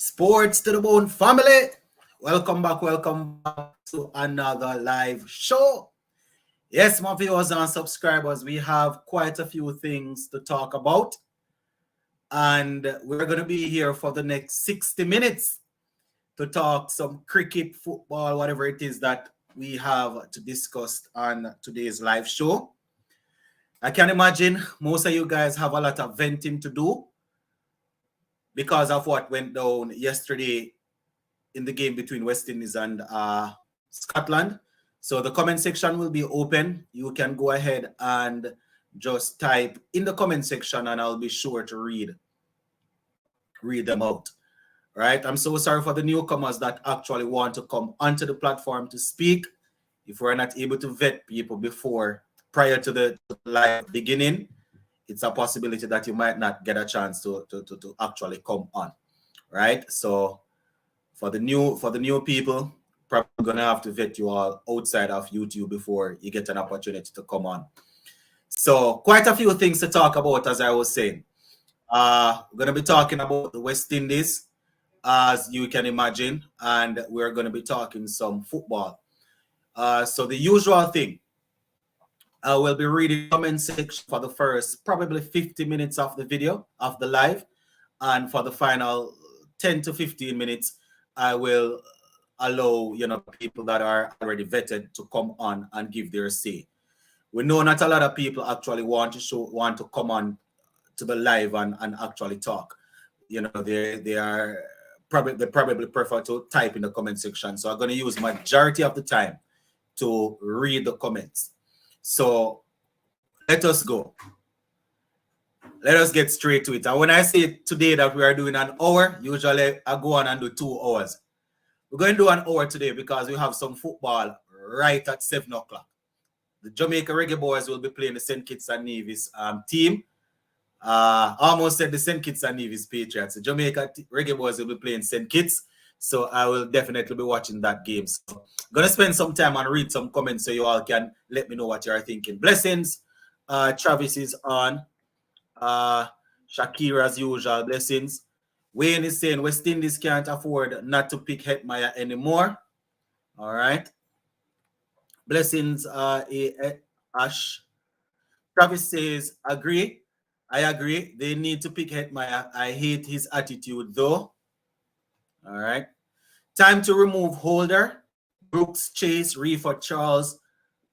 Sports to the Bone family. Welcome back to another live show. Yes, my viewers and subscribers, we have quite a few things to talk about. And we're going to be here for the next 60 minutes to talk some cricket, football, whatever it is that we have to discuss on today's live show. I can imagine most of you guys have a lot of venting to do because of what went down yesterday in the game between West Indies and Scotland. So the comment section will be open. You can go ahead and just type in the comment section and I'll be sure to read them out. Right? I'm so sorry for the newcomers that actually want to come onto the platform to speak. If we're not able to vet people prior to the live beginning, it's a possibility that you might not get a chance to actually come on. Right? So for the new people, probably gonna have to vet you all outside of YouTube before you get an opportunity to come on. So quite a few things to talk about, as I was saying. We're gonna be talking about the West Indies, as you can imagine, and we're gonna be talking some football. So the usual thing, I will be reading the comment section for the first probably 50 minutes of the video of the live, and for the final 10 to 15 minutes, I will allow people that are already vetted to come on and give their say. We know not a lot of people actually want to come on to the live and actually talk. They probably prefer to type in the comment section. So I'm going to use majority of the time to read the comments. So let us go. Let us get straight to it. And when I say today that we are doing an hour, usually I go on and do 2 hours. We're going to do an hour today because we have some football right at 7 o'clock. The Jamaica Reggae Boys will be playing the St. Kitts and Nevis team. Almost said the St. Kitts and Nevis Patriots. The Jamaica Reggae Boys will be playing St. Kitts. So I will definitely be watching that game. So I'm going to spend some time and read some comments so you all can let me know what you are thinking. Blessings. Travis is on. Shakira as usual. Blessings. Wayne is saying West Indies can't afford not to pick Hetmeyer anymore. All right. Blessings, Ash. Travis says, agree. I agree. They need to pick Hetmeyer. I hate his attitude, though. All right. Time to remove Holder, Brooks, Chase, Reefer, Charles,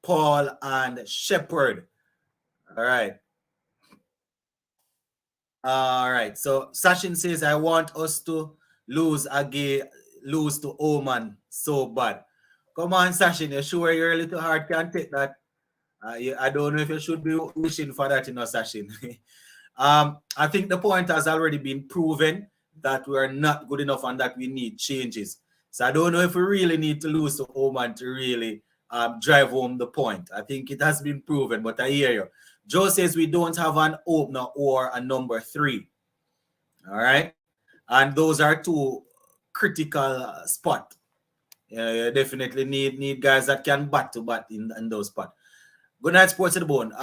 Paul, and Shepard. All right. All right. So Sachin says, I want us to lose to Oman so bad. Come on, Sachin. You sure your little heart can take that? I don't know if you should be wishing for that, Sachin. I think the point has already been proven that we are not good enough and that we need changes. So I don't know if we really need to lose to Oman to really drive home the point. I think it has been proven, but I hear you. Joe says we don't have an opener or a number 3. All right. And those are two critical spots. You definitely need guys that can bat to bat in those spots. Good night, Sports to the Bone.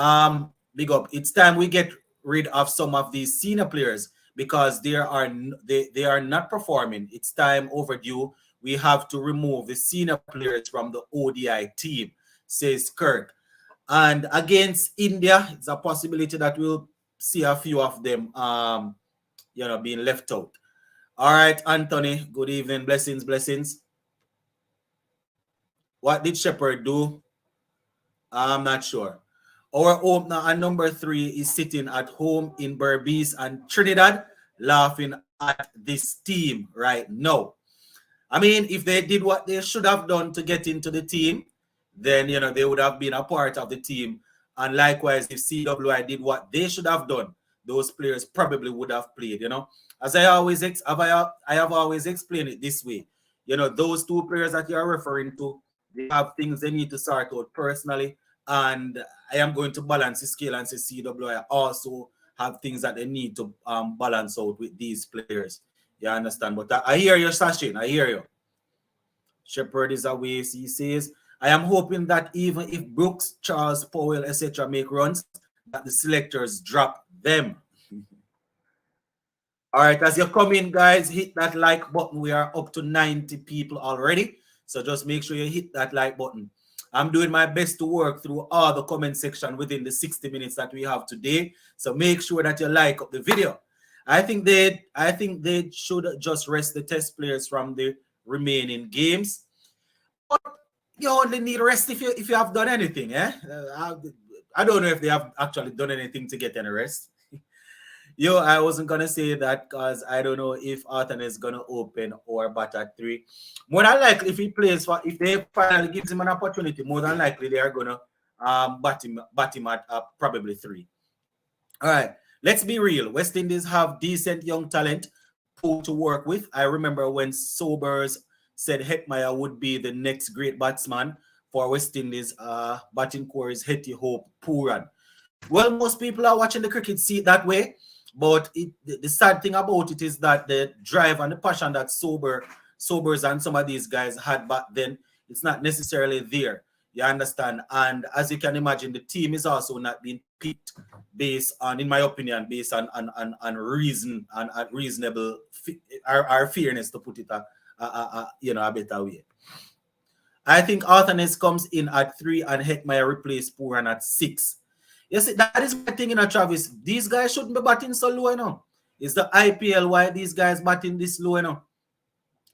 Big up. It's time we get rid of some of these senior players because they are not performing. It's time overdue. We have to remove the senior players from the ODI team, says Kirk. And against India, it's a possibility that we'll see a few of them, being left out. All right, Anthony. Good evening. Blessings. What did Shepard do? I'm not sure. Our opener and number 3 is sitting at home in Berbice and Trinidad, laughing at this team right now. I mean, if they did what they should have done to get into the team, then, they would have been a part of the team. And likewise, if CWI did what they should have done, those players probably would have played, As I have always explained it this way. Those 2 players that you're referring to, they have things they need to sort out personally. And I am going to balance the scale and say CWI also have things that they need to balance out with these players. You understand? But I hear you, Sachin. I hear you. Shepard is away, he says. I am hoping that even if Brooks, Charles, Powell, etc. make runs, that the selectors drop them. All right, as you come in, guys, hit that like button. We are up to 90 people already. So just make sure you hit that like button. I'm doing my best to work through all the comment section within the 60 minutes that we have today. So make sure that you like up the video. I think they should just rest the test players from the remaining games. But you only need rest if you have done anything, eh? I don't know if they have actually done anything to get any rest. Yo, I wasn't gonna say that because I don't know if Arthur is gonna open or bat at 3. More than likely, if he plays for, if they finally gives him an opportunity, more than likely they are gonna bat him at probably 3. All right, let's be real. West Indies have decent young talent pool to work with. I remember when Sobers said Hetmeyer would be the next great batsman for West Indies. Batting core is Hetty Hope Pooran. Well, most people are watching the cricket see it that way. But the sad thing about it is that the drive and the passion that Sobers and some of these guys had back then, it's not necessarily there. You understand? And as you can imagine, the team is also not being picked based on, in my opinion, based on reason and reasonable our fairness, to put it a better way. I Think Arthur Ness comes in at 3 and Hetmeyer replace Pooran at 6. Yes, that is my thing, Travis. These guys shouldn't be batting so low, It's the IPL why these guys batting this low,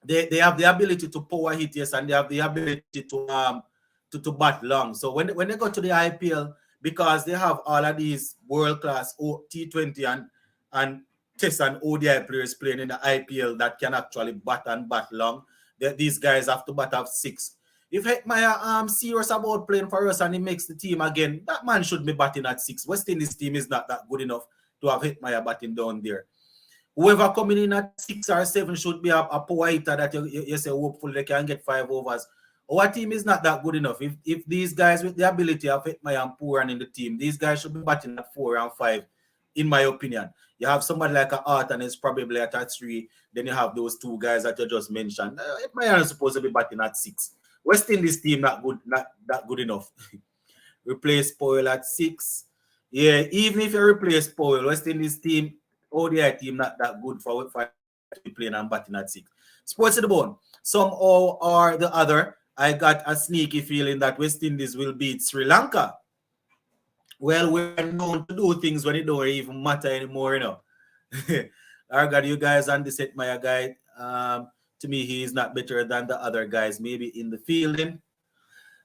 They have the ability to power hit, yes, and they have the ability to bat long. So when they go to the IPL, because they have all of these world-class T20 and Test and ODI players playing in the IPL that can actually bat long, these guys have to bat up 6. If Hetmeyer serious about playing for us and he makes the team again, that man should be batting at 6. West Indies team is not that good enough to have Hetmeyer batting down there. Whoever coming in at 6 or 7 should be a power hitter that you say hopefully they can get 5 overs. Our team is not that good enough. If these guys with the ability of Hetmeyer and Pooran in the team, these guys should be batting at 4 and 5, in my opinion. You have somebody like Arthur is probably at 3. Then you have those 2 guys that you just mentioned. Hetmeyer is supposed to be batting at 6. West Indies team not that good enough. Replace Powell at 6. Yeah, even if you replace Powell, West Indies team, ODI team not that good for playing and batting at 6. Sports to the bone. Somehow or the other, I got a sneaky feeling that West Indies will beat Sri Lanka. Well, we're known to do things when it don't even matter anymore, I got you guys on the Hetmeyer guy. To me, he is not better than the other guys, maybe in the fielding.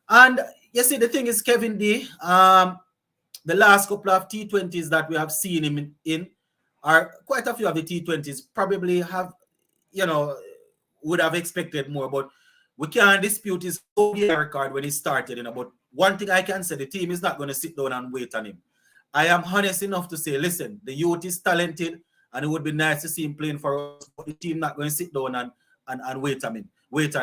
And you see, the thing is, Kevin D, the last couple of T20s that we have seen him in are quite a few of the T20s probably have, would have expected more, but we can't dispute his ODI record when he started, But one thing I can say, the team is not going to sit down and wait on him. I am honest enough to say, listen, the youth is talented, and it would be nice to see him playing for us, but the team not going to sit down and wait on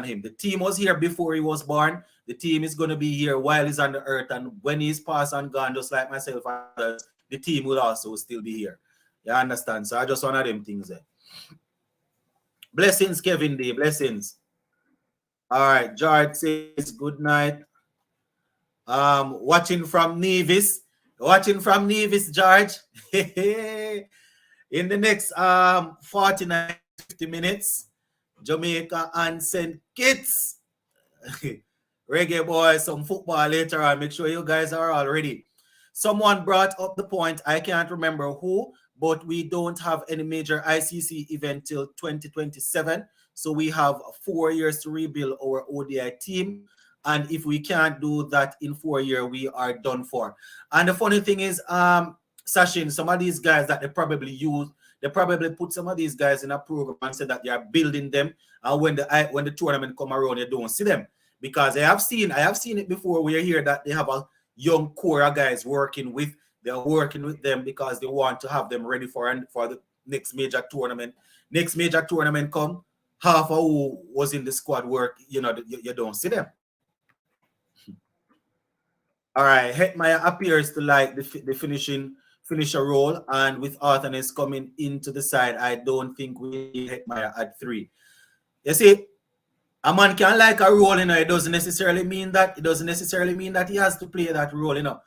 him. The team was here before he was born. The team is going to be here while he's on the earth, and when he's passed and gone, just like myself and others, the team will also still be here. You understand? So I just one of them things there. Blessings, Kevin D. Blessings. All right, George says good night. Watching from Nevis. George. In the next 49, 50 minutes, Jamaica and St. Kitts. Reggae boys, some football later on. Make sure you guys are all ready. Someone brought up the point, I can't remember who, but we don't have any major ICC event till 2027. So we have 4 years to rebuild our ODI team. And if we can't do that in 4 years, we are done for. And the funny thing is, Sachin, some of these guys that they probably put some of these guys in a program and said that they are building them. And when the tournament come around, you don't see them. Because I have seen it before. We hear that they have a young core of guys working with. They're working with them because they want to have them ready for the next major tournament. Next major tournament come, half of who was in the squad work, you don't see them. All right, Hetmeyer appears to like the finisher role, and with Arthur Ness coming into the side, I don't think we need Hetmeyer at 3. You see, a man can like a role, it doesn't necessarily mean that he has to play that role,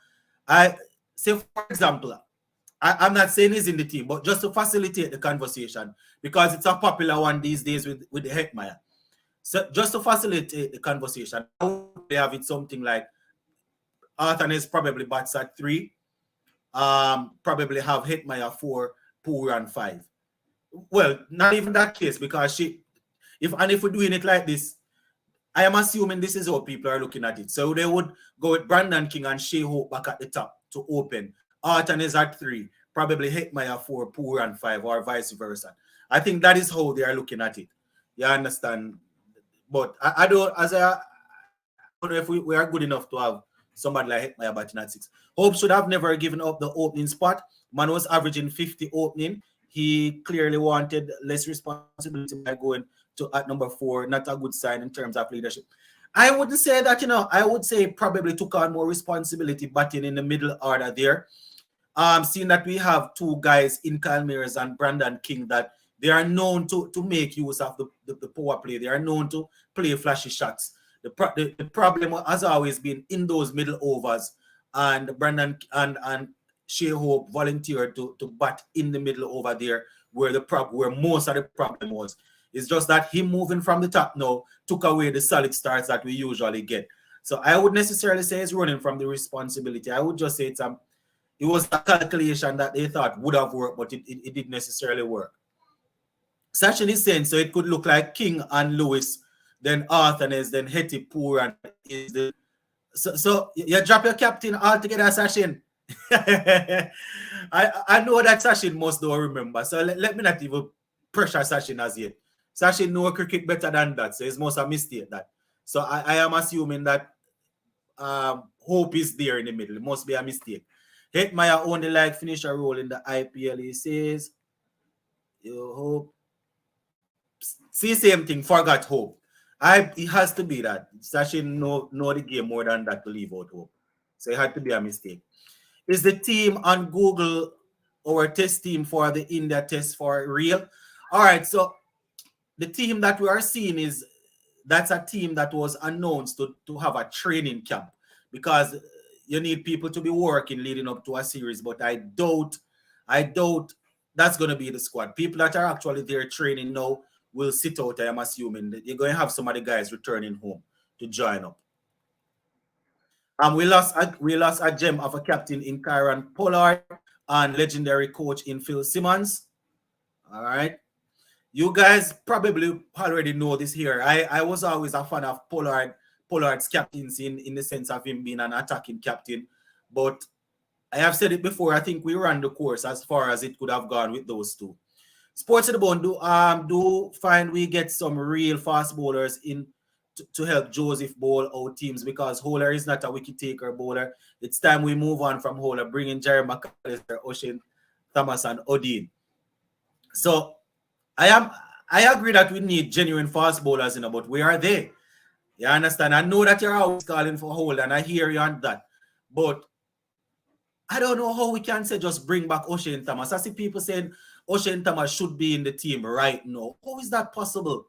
I say, for example, I'm not saying he's in the team, but just to facilitate the conversation, because it's a popular one these days with the Hetmyer. So just to facilitate the conversation, I would have it something like Arthanes probably bats at 3. Probably have Hetmyer 4, Pooran 5. Well, not even that case, because if we're doing it like this, I am assuming this is how people are looking at it. So they would go with Brandon King and Shea Hope back at the top to open. Artan is at 3, probably Hetmyer 4, Pooran 5, or vice versa. I think that is how they are looking at it. You understand? But I don't know if we are good enough to have somebody like Hetmyer batting at 6. Hope should have never given up the opening spot. Man was averaging 50 opening. He clearly wanted less responsibility by going to at number 4. Not a good sign in terms of leadership. I wouldn't say that, I would say probably took on more responsibility batting in the middle order there. Seeing that we have 2 guys in Kyle Mayers and Brandon King that they are known to make use of the power play. They are known to play flashy shots. The problem has always been in those middle overs, and Brandon and Shea Hope volunteered to bat in the middle over there where most of the problem was. It's just that him moving from the top now took away the solid starts that we usually get. So I would necessarily say it's running from the responsibility. I would just say it was a calculation that they thought would have worked, but it didn't necessarily work. Sachin is saying, so it could look like King and Lewis, then Arthanes, then Hetty Pooran is the. So you drop your captain altogether, Sachin. I know that Sachin must don't remember. So let me not even pressure Sachin as yet. Sachin know cricket better than that, so it's most a mistake that. So I am assuming that Hope is there in the middle. It must be a mistake. Hetmyer only like finish a role in the IPL, he says. You hope. See, same thing, forgot Hope. It has to be that. Sachin know the game more than that to leave out Hope. So it had to be a mistake. Is the team on Google our test team for the India test for real? All right, so the team that we are seeing that's a team that was announced to have a training camp, because you need people to be working leading up to a series, but I doubt that's going to be the squad. People that are actually there training now will sit out. I am assuming that you're going to have some of the guys returning home to join up. We lost a gem of a captain in Kyron Pollard and legendary coach in Phil Simmons. All right. You guys probably already know this here. I was always a fan of Pollard's captaincy in the sense of him being an attacking captain. But I have said it before, I think we ran the course as far as it could have gone with those 2. Sports of the Bone do find we get some real fast bowlers in to help Joseph bowl out teams, because Holer is not a wicket taker bowler. It's time we move on from Holer, bringing Jerry McAllister, Oshane Thomas, and Odin. So I agree that we need genuine fast bowlers, but where are they? You understand? I know that you're always calling for Holer, and I hear you on that. But I don't know how we can say just bring back Oshane Thomas. I see people saying Oshane Thomas should be in the team right now. How is that possible?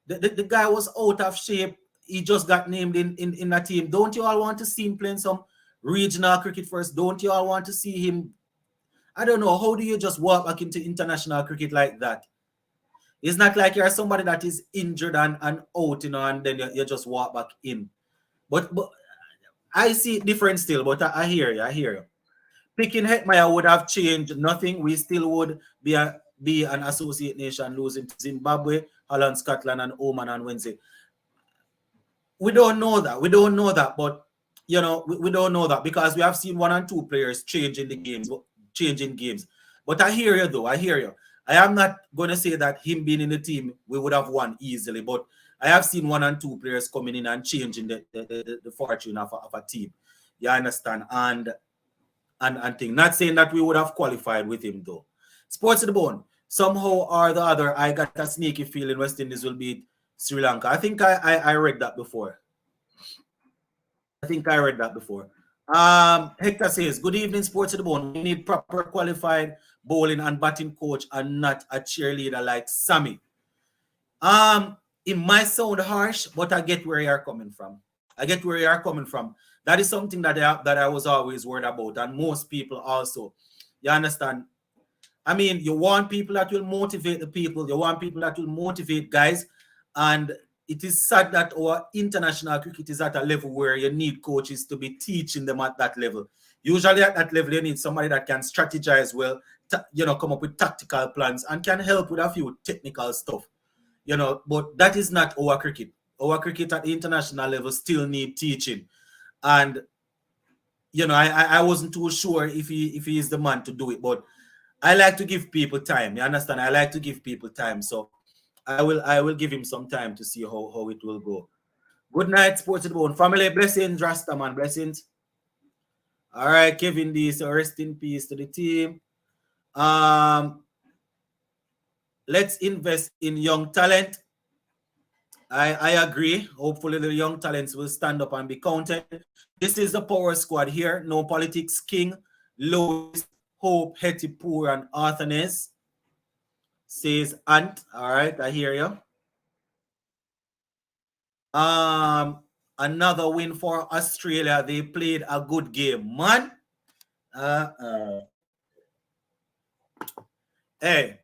The guy was out of shape. He just got named in that team. Don't you all want to see him playing some regional cricket first? Don't you all want to see him? I don't know. How do you just walk back into international cricket like that? It's not like you're somebody that is injured and out, and then you just walk back in. But I see it different still, but I hear you. Picking Hetmyer would have changed nothing. We still would be an associate nation, losing to Zimbabwe, Holland, Scotland, and Oman on Wednesday. We don't know that. But we don't know that, because we have seen 1 and 2 players changing games. But I hear you though. I hear you. I am not going to say that him being in the team, we would have won easily, but I have seen 1 and 2 players coming in and changing the fortune of a team. You understand? And thing. Not saying that we would have qualified with him though. Sports of the Bone. Somehow or the other, I got a sneaky feeling West Indies will beat Sri Lanka. I think I read that before. Hector says, good evening, Sports of the Bone. We need proper qualified bowling and batting coach and not a cheerleader like Sammy. It might sound harsh, but I get where you are coming from. That is something that I was always worried about, and most people also. You understand? I mean, you want people that will motivate the people. You want people that will motivate guys. And it is sad that our international cricket is at a level where you need coaches to be teaching them at that level. Usually at that level, you need somebody that can strategize well, come up with tactical plans and can help with a few technical stuff. But that is not our cricket. Our cricket at the international level still need teaching. And I wasn't too sure if he is the man to do it, but I like to give people time. You understand? I like to give people time. So I will give him some time to see how it will go. Good night, Sports to the Bone. Family, blessings, Rastaman, blessings. All right, Kevin D. So rest in peace to the team. Let's invest in young talent. I agree. Hopefully the young talents will stand up and be counted. This is the power squad here. No politics, King, Lois, Hope, Hetty, Poor, and Arthurnes. Says Ant. All right, I hear you. Another win for Australia. They played a good game, man. Hey,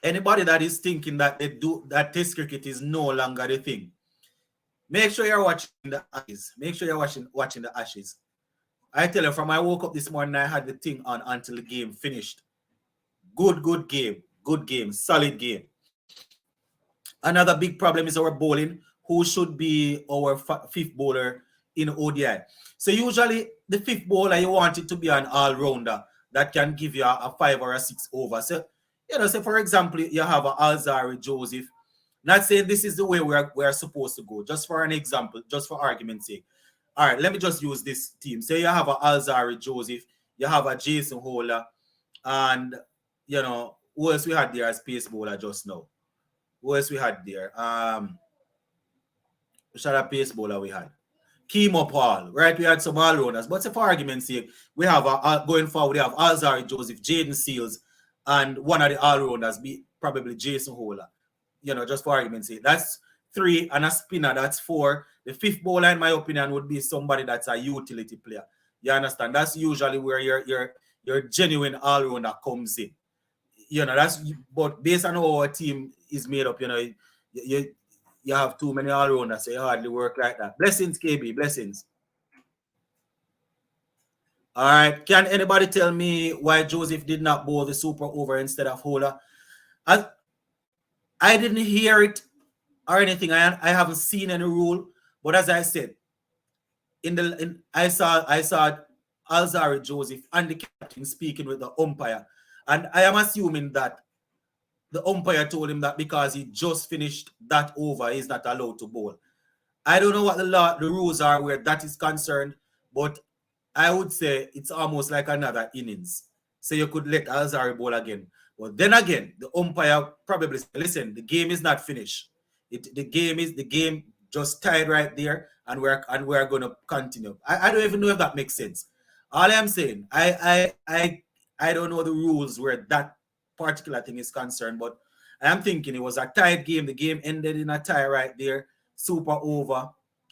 anybody that is thinking that that Test cricket is no longer the thing, make sure you're watching the Ashes. Make sure you're watching the Ashes. I tell you, from I woke up this morning, I had the thing on until the game finished. Good game, solid game. Another big problem is our bowling. Who should be our fifth bowler in ODI? So usually the fifth bowler, you want it to be an all-rounder that can give you a 5 or a 6 over. So, say for example, you have a Alzarri Joseph. Not saying this is the way we're supposed to go. Just for an example, just for argument's sake. All right, let me just use this team. Say you have a Alzarri Joseph, you have a Jason Holder, and who else we had there as pace bowler just now? Who else we had there? Which other pace bowler we had? Kemo Paul, right? We had some all-rounders. But for argument's sake, we have going forward, we have Alzarri Joseph, Jaden Seals, and one of the all-rounders be probably Jason Holder. Just for argument's sake. That's 3, and a spinner, that's 4. The fifth bowler, in my opinion, would be somebody that's a utility player. You understand? That's usually where your genuine all-rounder comes in. But based on how our team is made up, you have too many all-rounders, so you hardly work like that. Blessings, KB, blessings. All right. Can anybody tell me why Joseph did not bowl the super over instead of Holder? I didn't hear it or anything. I haven't seen any rule. But as I said, I saw Alzarri Joseph and the captain speaking with the umpire. And I am assuming that the umpire told him that because he just finished that over, he's not allowed to bowl. I don't know what the rules are where that is concerned, but I would say it's almost like another innings. So you could let Alzarri bowl again. But then again, the umpire probably said, listen, the game is not finished. The game just tied right there, and we're going to continue. I don't even know if that makes sense. All I'm saying, I don't know the rules where that particular thing is concerned, but I'm thinking it was a tied game. The game ended in a tie right there, super over.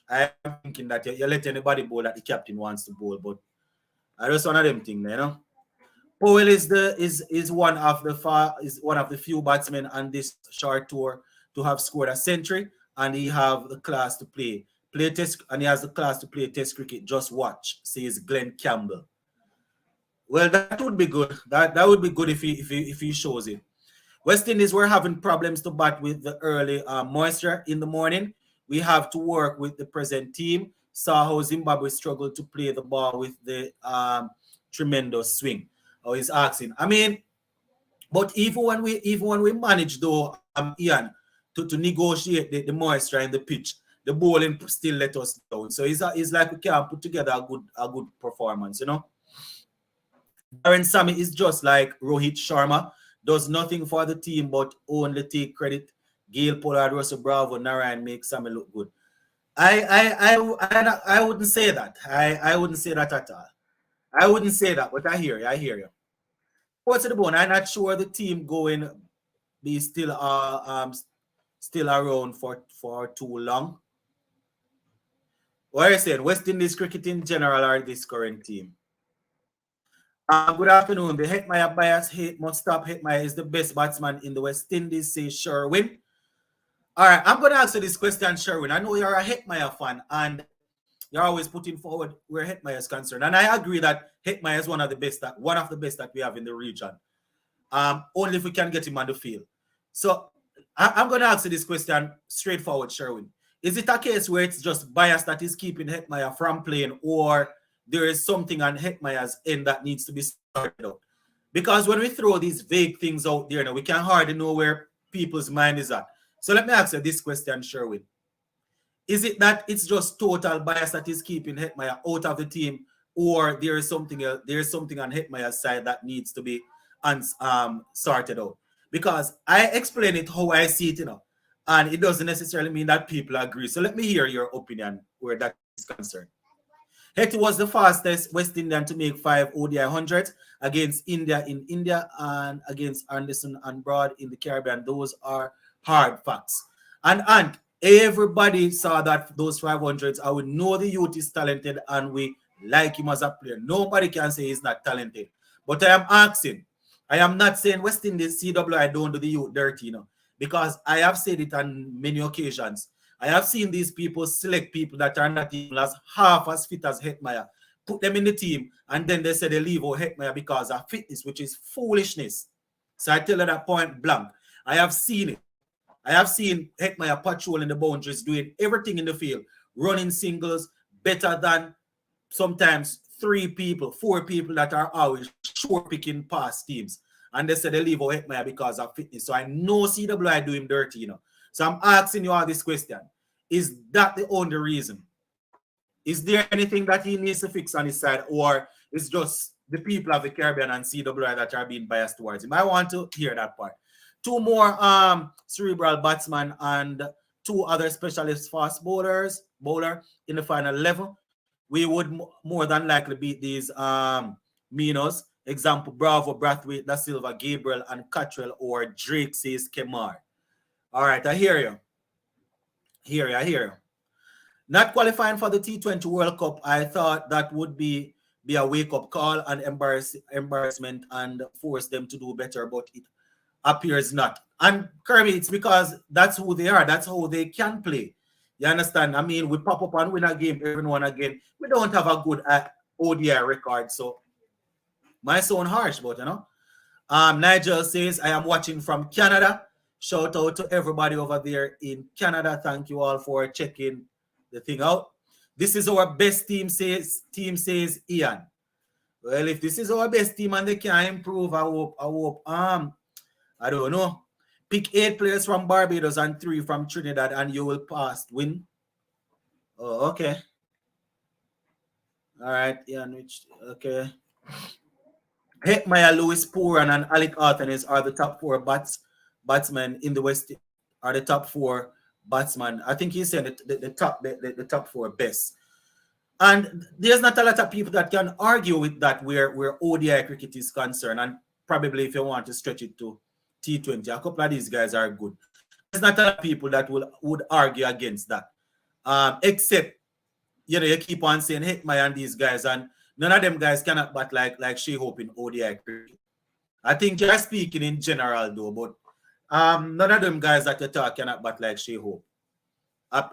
I'm thinking that you let anybody bowl that the captain wants to bowl, but I just one of them things, Powell is one of the few batsmen on this short tour to have scored a century, and he have the class to play test, and he has the class to play test cricket. Just watch, says Glenn Campbell. Well, that would be good. That would be good if he shows it. West Indies were having problems to bat with the early moisture in the morning. We have to work with the present team. Saw how Zimbabwe struggled to play the ball with the tremendous swing. Oh, he's asking. I mean, but even when we manage though, Ian, to negotiate the moisture in the pitch, the bowling still let us down. So it's like we can't put together a good performance, Darren Sammy is just like Rohit Sharma, does nothing for the team but only take credit. Gail Pollard, Russell Bravo, Narayan make Sammy look good. I wouldn't say that. I wouldn't say that at all. I wouldn't say that, but I hear you. What's the bone? I'm not sure the team going be still around for too long. What are you saying? West Indies cricket in general or this current team? Good afternoon. The Hetmyer bias hate must stop. Hetmyer is the best batsman in the West Indies, says Sherwin. All right, I'm going to ask you this question, Sherwin. I know you're a Hetmyer fan and you're always putting forward where Hetmyer is concerned. And I agree that Hetmyer is one of the best that we have in the region. Only if we can get him on the field. So I'm going to ask you this question straightforward, Sherwin. Is it a case where it's just bias that is keeping Hetmyer from playing, or there is something on Hetmyer's end that needs to be sorted out? Because when we throw these vague things out there, we can hardly know where people's mind is at. So let me ask you this question, Sherwin. Is it that it's just total bias that is keeping Hetmyer out of the team, or there is something else, there is something on Hetmyer's side that needs to be sorted out? Because I explain it how I see it, and it doesn't necessarily mean that people agree. So let me hear your opinion where that is concerned. Hetty was the fastest West Indian to make 5 ODI hundreds against India in India and against Anderson and Broad in the Caribbean. Those are hard facts. And everybody saw that those 500s. I would know the youth is talented and we like him as a player. Nobody can say he's not talented. But I am asking, I am not saying West Indies CWI don't do the youth dirty, because I have said it on many occasions. I have seen these people select people that are not even as half as fit as Hetmyer, put them in the team, and then they say they leave out Hetmyer because of fitness, which is foolishness. So I tell you that point blank. I have seen it. I have seen Hetmyer patrolling the boundaries, doing everything in the field, running singles better than sometimes 3 people, 4 people that are always short picking past teams. And they say they leave out Hetmyer because of fitness. So I know CWI do him dirty, So I'm asking you all this question. Is that the only reason? Is there anything that he needs to fix on his side, or it's just the people of the Caribbean and CWI that are being biased towards him? I want to hear that part. 2 more cerebral batsmen and 2 other specialist fast bowler in the final 11. We would more than likely beat these Minos. Example, Bravo, Brathwaite, Da Silva, Gabriel, and Cottrell, or Drake, says Kemar. All right, I hear you. I hear you. Not qualifying for the T20 World Cup, I thought that would be a wake-up call and embarrassment and force them to do better, but it appears not. And Kirby, it's because that's who they are. That's how they can play. You understand? I mean, we pop up and win a game every now and again. We don't have a good ODI record, so might sound harsh, but Nigel says, I am watching from Canada. Shout out to everybody over there in Canada. Thank you all for checking the thing out. This is our best team, says Ian. Well, if this is our best team and they can improve, I hope I don't know. Pick 8 players from Barbados and 3 from Trinidad and you will win. Oh, okay. All right, Ian, okay. Hetmyer, Lewis Pooran, and Alec Arthanes are the top 4 batsmen in the West. Are the top 4 batsmen. I think he said the top 4 best. And there's not a lot of people that can argue with that where ODI cricket is concerned. And probably if you want to stretch it to T20, a couple of these guys are good. There's not a lot of people that would argue against that. Except, you keep on saying Hetmyer and these guys, and none of them guys cannot bat like Shea Hope in ODI cricket. I think you're speaking in general though, but none of them guys that you talk cannot bat like Shea Hope.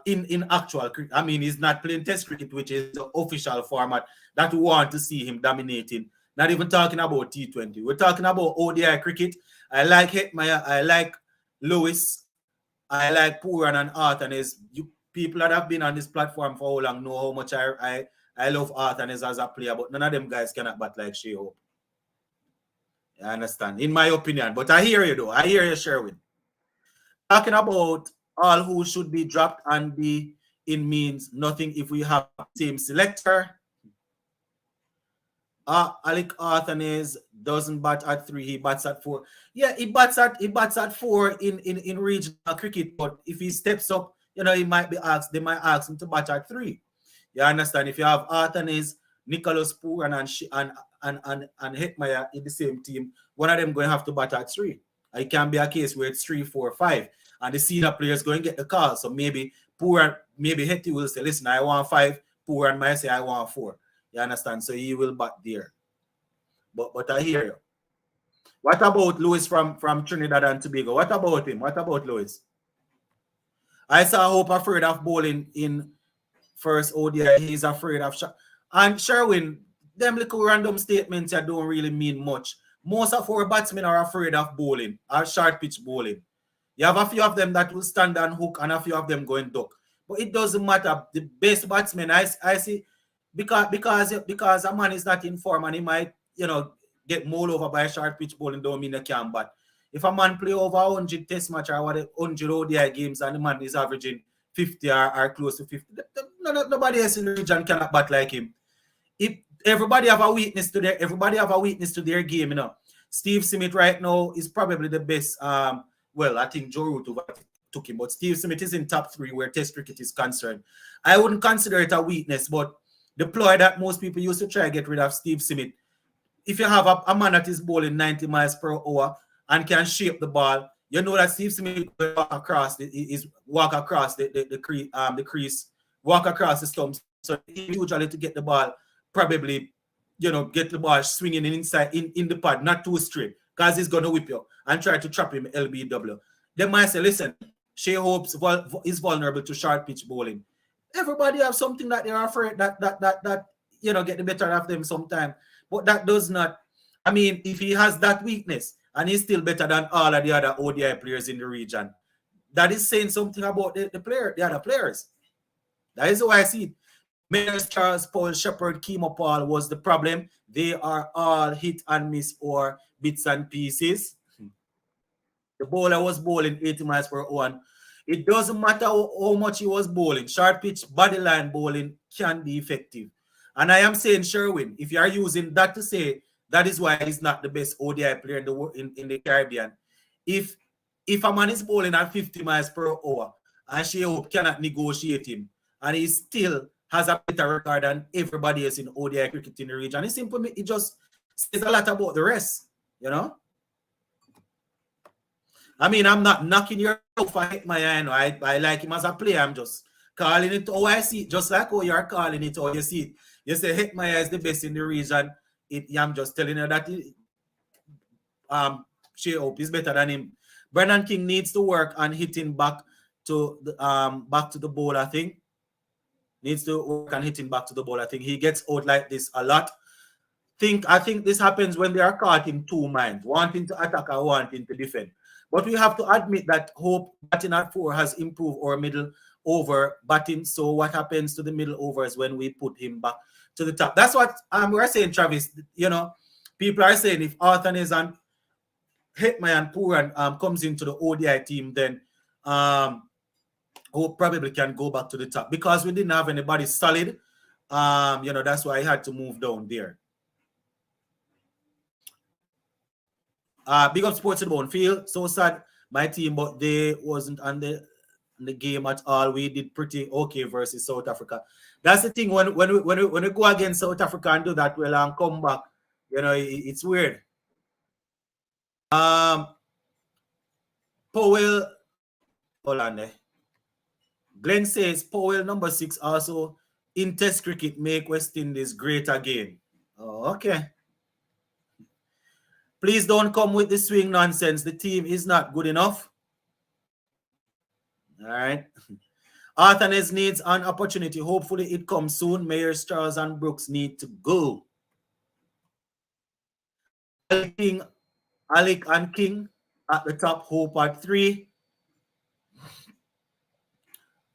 In actual cricket, I mean, he's not playing Test cricket, which is the official format that we want to see him dominating. Not even talking about T20. We're talking about ODI cricket. I like Hetmyer. I like Lewis. I like Pooran and Arthanes. People that have been on this platform for how long know how much I love Arthanes as a player, but none of them guys cannot bat like Shea Hope. I understand, in my opinion. But I hear you though. I hear you, Sherwin. Talking about all who should be dropped and be in means nothing if we have same selector. Alec Arthanes doesn't bat at 3, he bats at 4. Yeah, he bats at 4 in regional cricket, but if he steps up, they might ask him to bat at 3. You understand? If you have Arthanes, Nicholas Pooran and Hetmyer in the same team, one of them going to have to bat at 3. It can be a case where it's 3, 4, 5. And the senior players going to get the call. So maybe Hetty will say, listen, I want 5. Pooran might say, I want 4. You understand? So he will bat there. But I hear you. What about Lewis from Trinidad and Tobago? What about him? What about Lewis? I saw Hope afraid of bowling in first ODI. He's afraid of shot. And Sherwin, them little random statements that don't really mean much. Most of our batsmen are afraid of bowling or short pitch bowling. You have a few of them that will stand and hook and a few of them going duck. But it doesn't matter. The best batsman I see because a man is not in form and he might, get mauled over by a short pitch bowling don't mean he can bat. If a man play over 100 test match or 100 ODI games and the man is averaging 50 or close to 50, nobody else in the region cannot bat like him. If everybody have a weakness to their game, Steve Smith right now is probably the best. Well, I think Joe Root took him, but Steve Smith is in top 3 where test cricket is concerned. I wouldn't consider it a weakness, but the ploy that most people used to try to get rid of Steve Smith, if you have a man that is bowling 90 miles per hour and can shape the ball, you know that Steve Smith will walk across the crease, walk across the stumps. So usually to get the ball, probably, get the ball swinging inside in the pad, not too straight, because he's going to whip you and try to trap him LBW. They might say, listen, Shea Hope is vulnerable to short pitch bowling. Everybody have something that they're afraid that get the better of them sometime. But that does not, if he has that weakness and he's still better than all of the other ODI players in the region, that is saying something about the other players. That is how I see it. Mayers, Charles, Paul, Shepherd, Kemo Paul was the problem. They are all hit and miss or bits and pieces. The bowler was bowling 80 miles per hour. It doesn't matter how much he was bowling. Short pitch, body line bowling can be effective. And I am saying, Sherwin, if you are using that to say that is why he's not the best ODI player in the Caribbean. If a man is bowling at 50 miles per hour and Shea Hope cannot negotiate him, and he still has a better record than everybody else in ODI cricket in the region, it just says a lot about the rest, I'm not knocking your for Hetmyer. I like him as a player. I'm just calling it how I see it, just like how you're calling it how you see it. You say Hetmyer is the best in the region. I'm just telling you that Shea Hope is better than him. Brendan King needs to work on hitting back to the ball, I think. Needs to work on hitting back to the ball. I think he gets out like this a lot. I think this happens when they are caught in two minds, wanting to attack or wanting to defend. But we have to admit that Hope batting at 4 has improved our middle over batting. So what happens to the middle overs when we put him back to the top? That's what we're saying, Travis. People are saying if Arthur and Hetmyer and Pooran comes into the ODI team, then Hope probably can go back to the top because we didn't have anybody solid. That's why I had to move down there. Big up Sports in the Bone Field. So sad, my team, but they wasn't on the game at all. We did pretty okay versus South Africa. That's the thing when we go against South Africa and do that well and come back, it's weird. Powell, hold on there. Glenn says Powell number 6 also in Test cricket make West Indies great again. Oh, okay. Please don't come with the swing nonsense. The team is not good enough. All right. Arthanes needs an opportunity. Hopefully it comes soon. Mayers, Charles, and Brooks need to go. Alec and King at the top. Hope at 3.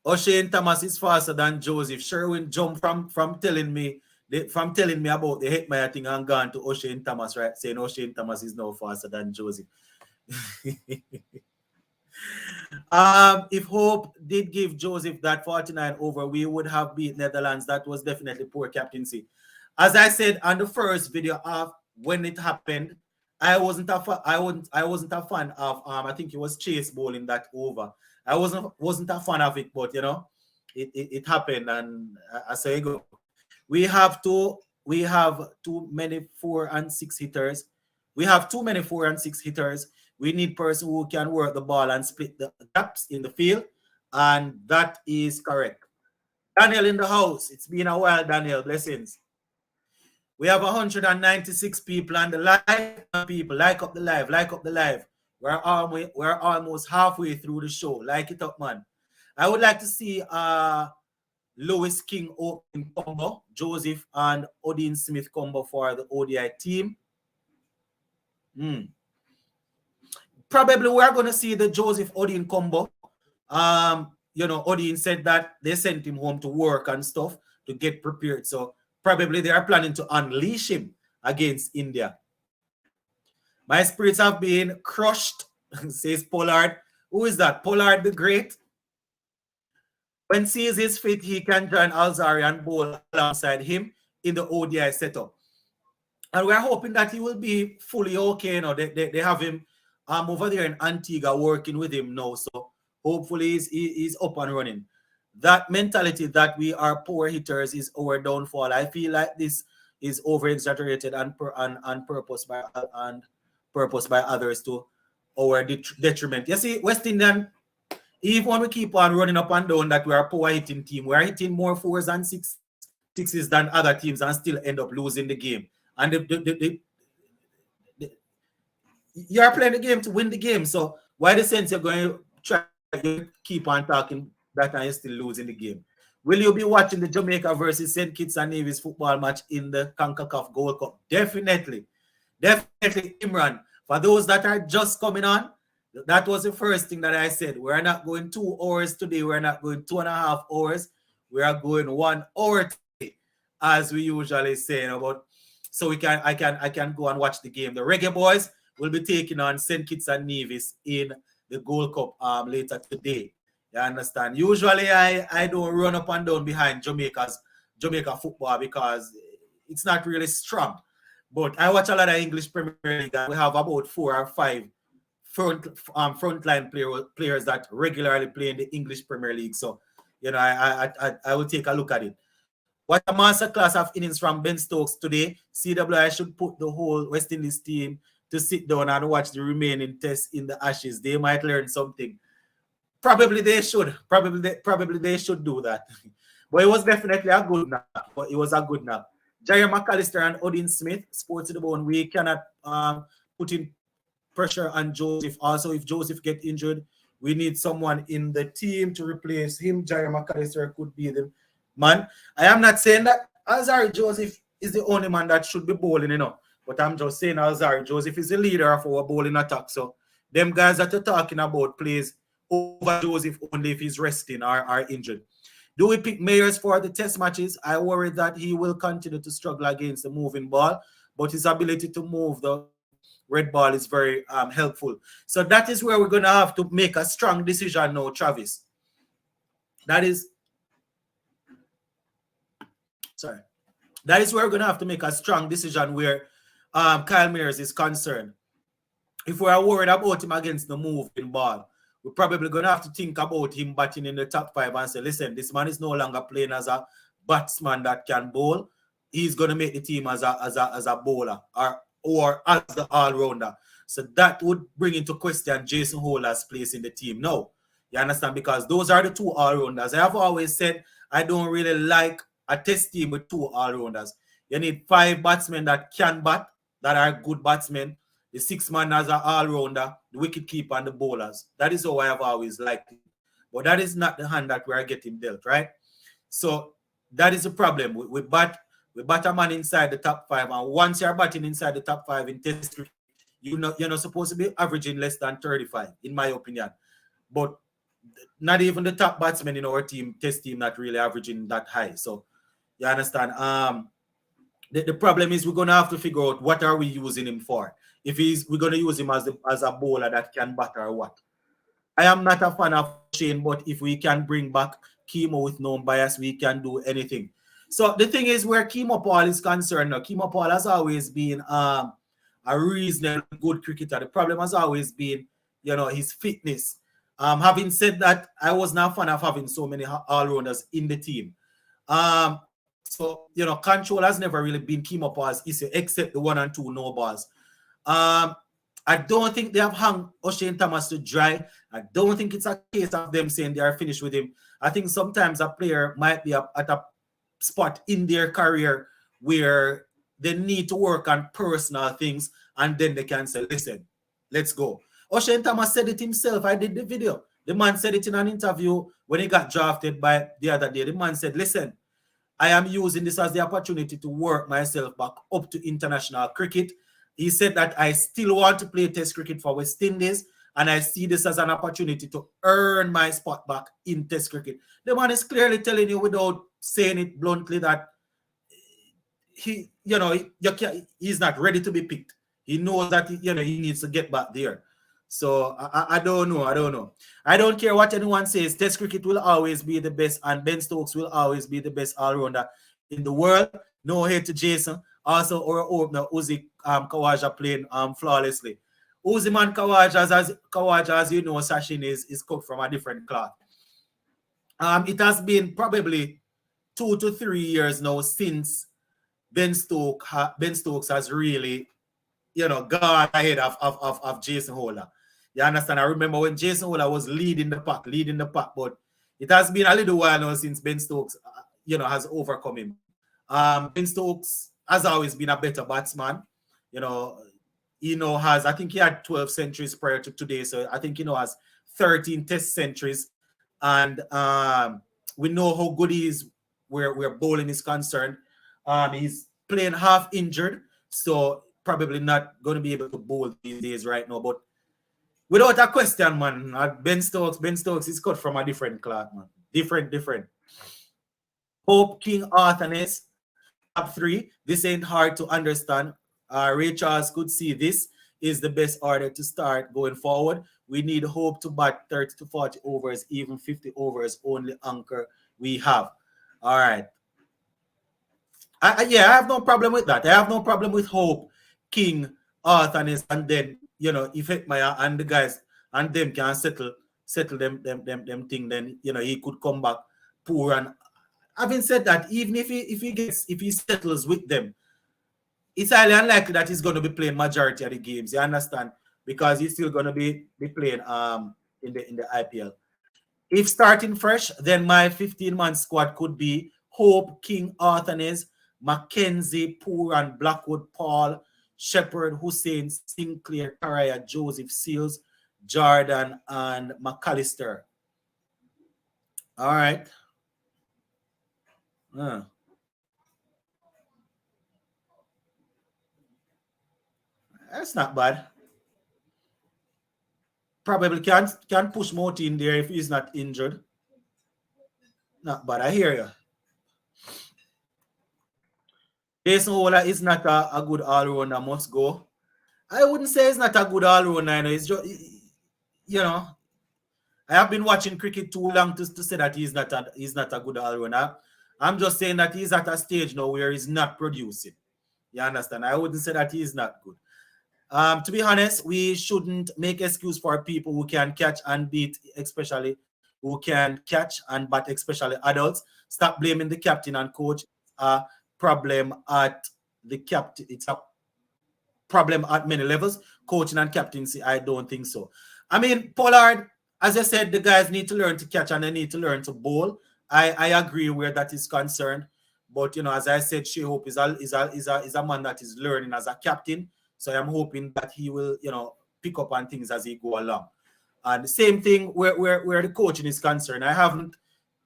O'Shane Thomas is faster than Joseph. Sherwin jumped from telling me about the Hetmyer thing and gone to O'Shane Thomas, right? Saying O'Shane Thomas is now faster than Joseph. If Hope did give Joseph that 49 over, we would have beat Netherlands. That was definitely poor captaincy. As I said on the first video of when it happened, I wasn't a fan of I think it was Chase bowling that over. I wasn't a fan of it, but it happened, and I say go. We have too many 4 and 6 hitters. We have too many 4 and 6 hitters. We need person who can work the ball and split the gaps in the field, and that is correct. Daniel in the house. It's been a while, Daniel. Blessings. We have 196 people on the live. People, like up the live, like up the live. We're almost halfway through the show. Like it up, man. I would like to see Lewis King opening combo, Joseph and Odin Smith combo for the ODI team. Probably we're going to see the Joseph Odin combo. Odin said that they sent him home to work and stuff to get prepared. So probably they are planning to unleash him against India. My spirits have been crushed, says Pollard. Who is that? Pollard the Great. When sees his fit, he can join Alzari and bowl alongside him in the ODI setup. And we're hoping that he will be fully okay. You know, they have him over there in Antigua working with him now. So hopefully he's up and running. That mentality that we are poor hitters is our downfall. I feel like this is over-exaggerated and purpose by others to our detriment. You see, West Indian, even when we keep on running up and down that we are a poor hitting team, we are hitting more 4s and 6s than other teams and still end up losing the game. And you are playing the game to win the game. So why the sense you're going to try to keep on talking that and you're still losing the game? Will you be watching the Jamaica versus St. Kitts and Nevis football match in the CONCACAF Gold Cup? Definitely. Definitely, Imran. For those that are just coming on, that was the first thing that I said. We're not going 2 hours today. We're not going 2.5 hours. We are going 1 hour today, as we usually say. So I can go and watch the game. The Reggae Boys will be taking on St. Kitts and Nevis in the Gold Cup later today. You understand? Usually I don't run up and down behind Jamaica football because it's not really strong. But I watch a lot of English Premier League, and we have about 4 or 5 frontline players that regularly play in the English Premier League. So, I will take a look at it. What a masterclass of innings from Ben Stokes today. CWI should put the whole West Indies team to sit down and watch the remaining tests in the Ashes. They might learn something. Probably they should. Probably they should do that. But it was definitely a good nap. Jair McAllister and Odin Smith, sports to the bone. We cannot put in pressure on Joseph. Also, if Joseph gets injured, we need someone in the team to replace him. Jair McAllister could be the man. I am not saying that Alzari Joseph is the only man that should be bowling, But I'm just saying Alzari Joseph is the leader of our bowling attack. So them guys that you're talking about plays over Joseph only if he's resting or are injured. Do we pick Mayers for the test matches? I worry that he will continue to struggle against the moving ball, but his ability to move the red ball is very helpful. So that is where we're going to have to make a strong decision now, Travis. That is where we're going to have to make a strong decision where Kyle Mayers is concerned. If we are worried about him against the moving ball, we're probably going to have to think about him batting in the top 5 and say, listen, this man is no longer playing as a batsman that can bowl. He's going to make the team as a bowler or as the all-rounder. So that would bring into question Jason Holder's place in the team. No, you understand? Because those are the 2 all-rounders. I have always said I don't really like a test team with 2 all-rounders. You need 5 batsmen that can bat, that are good batsmen. The 6 man as an all-rounder, the wicket-keeper, and the bowlers. That is how I have always liked it. But that is not the hand that we are getting dealt, right? So that is the problem. We bat a man inside the top 5, and once you're batting inside the top 5 in test cricket, you're not supposed to be averaging less than 35, in my opinion. But not even the top batsmen in our test team, not really averaging that high. So you understand? The problem is we're going to have to figure out what are we using him for. If we're going to use him as a bowler that can bat or what. I am not a fan of Shane, but if we can bring back Kemo with no bias, we can do anything. So the thing is, where Kemo Paul is concerned now, Kemo Paul has always been a reasonably good cricketer. The problem has always been, his fitness. Having said that, I was not a fan of having so many all-rounders in the team. So, control has never really been Kemo Paul's issue, except the 1 and 2 no balls. I don't think they have hung O'Shane Thomas to dry. I don't think it's a case of them saying they are finished with him. I think sometimes a player might be at a spot in their career where they need to work on personal things, and then they can say, listen, let's go. Oshane Thomas said it himself. I did the video. The man said it in an interview when he got drafted by the other day. The man said, listen, I am using this as the opportunity to work myself back up to international cricket. He said that I still want to play Test cricket for West Indies, and I see this as an opportunity to earn my spot back in Test cricket. The man is clearly telling you without saying it bluntly that he, he's not ready to be picked. He knows that he needs to get back there. So I don't know. I don't care what anyone says. Test cricket will always be the best, and Ben Stokes will always be the best all-rounder in the world. No hate to Jason. Also, our opener Uzi Khawaja playing flawlessly. Usman Khawaja, as you know, Sachin is cut from a different cloth. It has been probably 2 to 3 years now since Ben Stokes has really, gone ahead of Jason Holder. You understand? I remember when Jason Holder was leading the pack, but it has been a little while now since Ben Stokes, has overcome him. Ben Stokes has always been a better batsman. I think he had 12 centuries prior to today, so I think has 13 Test centuries, and we know how good he is where bowling is concerned. He's playing half injured, so probably not going to be able to bowl these days right now. But without a question, man, Ben Stokes is cut from a different cloth, man. Different. Hope King Arthurness, top 3. This ain't hard to understand. Ray Charles could see this is the best order to start going forward. We need Hope to bat 30 to 40 overs, even 50 overs, only anchor we have. All right. I have no problem with that. I have no problem with Hope, King, Arthurness, and then, if Hetmyer and the guys and them can settle them thing, then, he could come back poor. And having said that, even if he settles with them, it's highly unlikely that he's going to be playing majority of the games. You understand? Because he's still going to be playing in the IPL. If starting fresh, then my 15-man squad could be Hope, King, Arthurness, Mackenzie, Pooran, Blackwood, Paul, Shepherd, Hussein, Sinclair, Karaya, Joseph, Seals, Jordan, and McAllister. All right. That's not bad. Probably can push Moti in there if he's not injured. Not bad. I hear you. Jason Holder is not a good all-rounder, must go. I wouldn't say he's not a good all-rounder. It's just, I have been watching cricket too long to say that he's not a good all-rounder. I'm just saying that he's at a stage now where he's not producing. You understand? I wouldn't say that he's not good. To be honest, we shouldn't make excuse for people who can catch and beat, especially who can catch and bat, especially adults. Stop blaming the captain and coach. Problem at the captain. It's a problem at many levels. Coaching and captaincy, I don't think so. I mean, Pollard, as I said, the guys need to learn to catch and they need to learn to bowl. I agree where that is concerned. But, as I said, Shea Hope is a man that is learning as a captain. So I'm hoping that he will, pick up on things as he go along. And the same thing where the coaching is concerned. I haven't,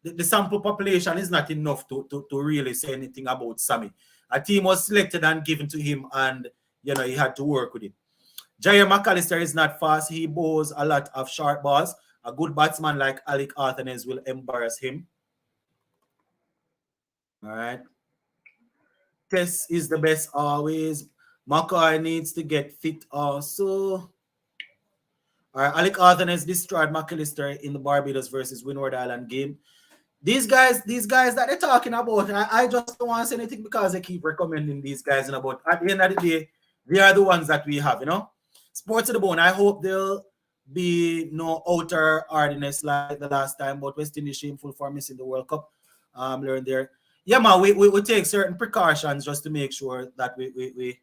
the sample population is not enough to really say anything about Sammy. A team was selected and given to him, and, he had to work with it. Jair McAllister is not fast. He bowls a lot of short balls. A good batsman like Alec Arthurness will embarrass him. All right. Test is the best always. Mackay needs to get fit also. All right, Alec Arthurness destroyed McAllister in the Barbados versus Windward Island game. These guys that they're talking about, I just don't want to say anything because they keep recommending these guys. But at the end of the day, they are the ones that we have, Sports to the bone. I hope there'll be no outer hardness like the last time, but West Indies shameful for missing the World Cup. Learn there. Yeah, man, we take certain precautions just to make sure that we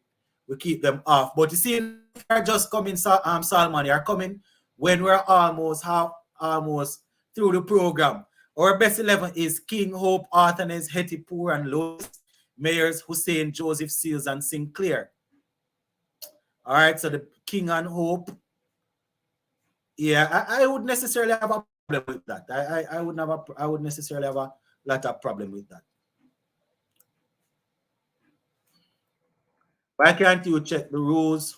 keep them off. But you see, they're just coming, Salman, you're coming when we're almost through the program. Our best 11 is King, Hope, Arthurness, Hetty, Poor, and Lewis. Mayers, Hussein, Joseph, Seals, and Sinclair. All right, so the King and Hope. Yeah, I would necessarily have a problem with that. I would necessarily have a lot of problem with that. Why can't you check the rules?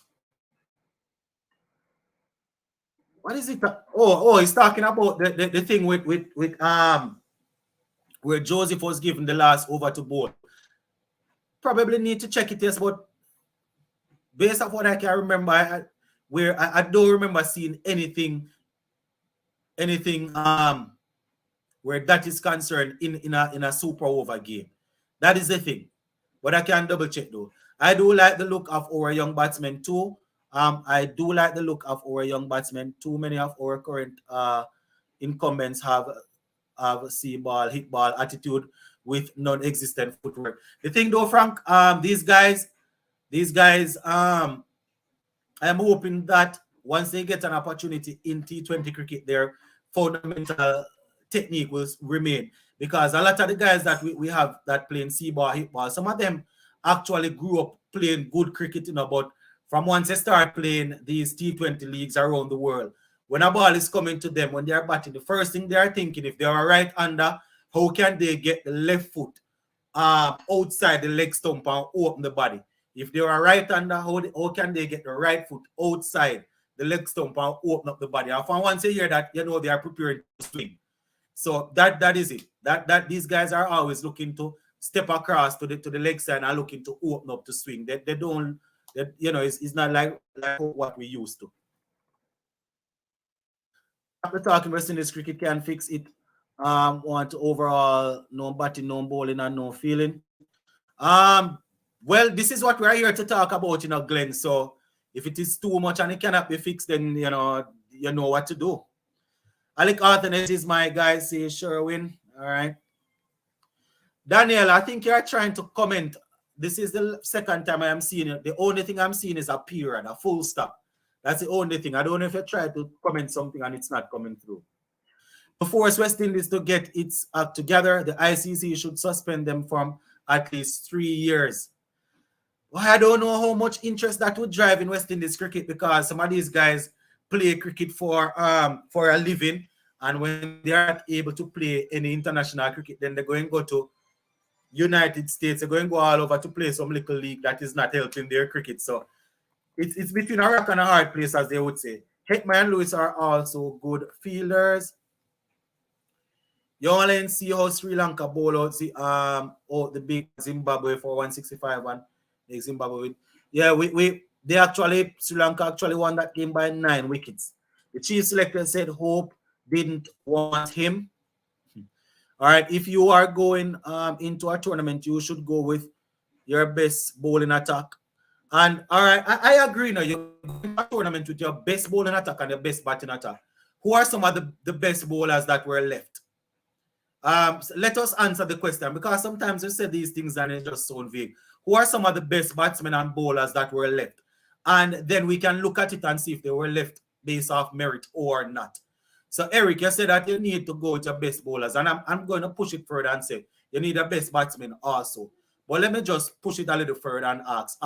What is it? Oh, he's talking about the thing with where Joseph was given the last over to Bol. Probably need to check it, yes, but based on what I can remember, I don't remember seeing anything where that is concerned in a super over game. That is the thing. But I can double check though. I do like the look of our young batsmen too. I do like the look of our young batsmen. Too many of our current incumbents have see ball, hit ball attitude with non-existent footwork. The thing though, Frank, these guys, I am hoping that once they get an opportunity in T20 cricket, their fundamental technique will remain. Because a lot of the guys that we have that playing C-ball, hit ball, some of them actually grew up playing good cricket, but from once they start playing these T20 leagues around the world, when a ball is coming to them, when they are batting, the first thing they are thinking, if they are a right-hander, how can they get the left foot outside the leg stump and open the body? If they are a right-hander, how can they get the right foot outside the leg stump and open up the body? And once you hear that, they are preparing to swing. So that is it. That these guys are always looking to step across to the leg side and looking to open up to swing. They don't, it's not like what we used to. After talking West Indies cricket can fix it. Want overall no batting, no bowling, and no feeling. Well, this is what we're here to talk about, Glenn. So if it is too much and it cannot be fixed, then you know what to do. Alec Arthanet is my guy, say Sherwin. All right. Daniel, I think you're trying to comment. This is the second time I am seeing it. The only thing I'm seeing is a period, a full stop. That's the only thing. I don't know if you try to comment something and it's not coming through. To force West Indies to get its act together, the ICC should suspend them from at least 3 years. Well, I don't know how much interest that would drive in West Indies cricket, because some of these guys play cricket for a living, and when they aren't able to play any international cricket, then they're going to go to United States. They're going to go all over to play some little league that is not helping their cricket. So it's between a rock and a hard place, as they would say. Hetman and Lewis are also good fielders. You only see how Sri Lanka bowl out the big Zimbabwe for 165 and the Zimbabwe. Yeah, Sri Lanka actually won that game by 9 wickets. The chief selector said Hope didn't want him. All right, if you are going into a tournament, you should go with your best bowling attack. And all right, I agree now. You go to a tournament with your best bowling attack and your best batting attack. Who are some of the best bowlers that were left? So let us answer the question, because sometimes you say these things and it just sound vague. Who are some of the best batsmen and bowlers that were left? And then we can look at it and see if they were left based off merit or not. So Eric, you said that you need to go with your best bowlers, and I'm going to push it further and say you need a best batsman also. But let me just push it a little further and ask,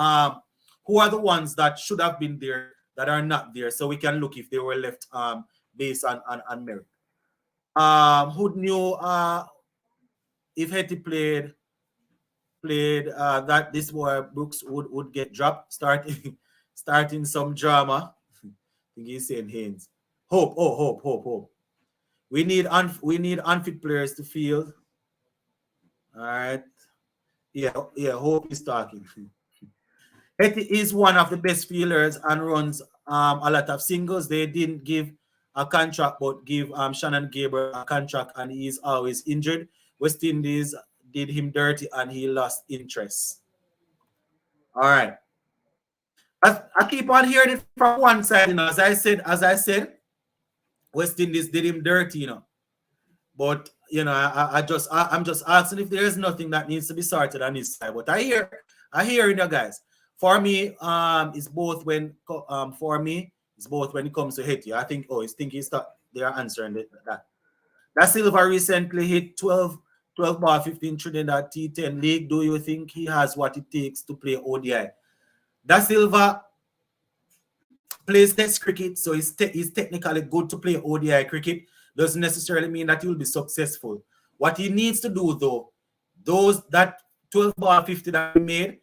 who are the ones that should have been there that are not there, so we can look if they were left based on merit. Who knew if Hetty played that this boy Brooks would get dropped, starting some drama. I think he's saying Haynes. Hope. We need unfit players to field. All right. Yeah. Hope is talking. Hetty is one of the best fielders and runs a lot of singles. They didn't give a contract, but give Shannon Gabriel a contract, and he is always injured. West Indies did him dirty and he lost interest. All right. I keep on hearing it from one side, as I said, West Indies did him dirty, But I'm just asking if there is nothing that needs to be sorted on his side. But I hear guys. For me, it's both when it comes to Hetty. I think they are answering that. That Silva recently hit 12 12 bar 15 Trinidad T10 league, do you think he has what it takes to play ODI? Da Silva plays test cricket, so he's technically good to play ODI cricket. Doesn't necessarily mean that he will be successful. What he needs to do, though, that 12 bar 50 that he made,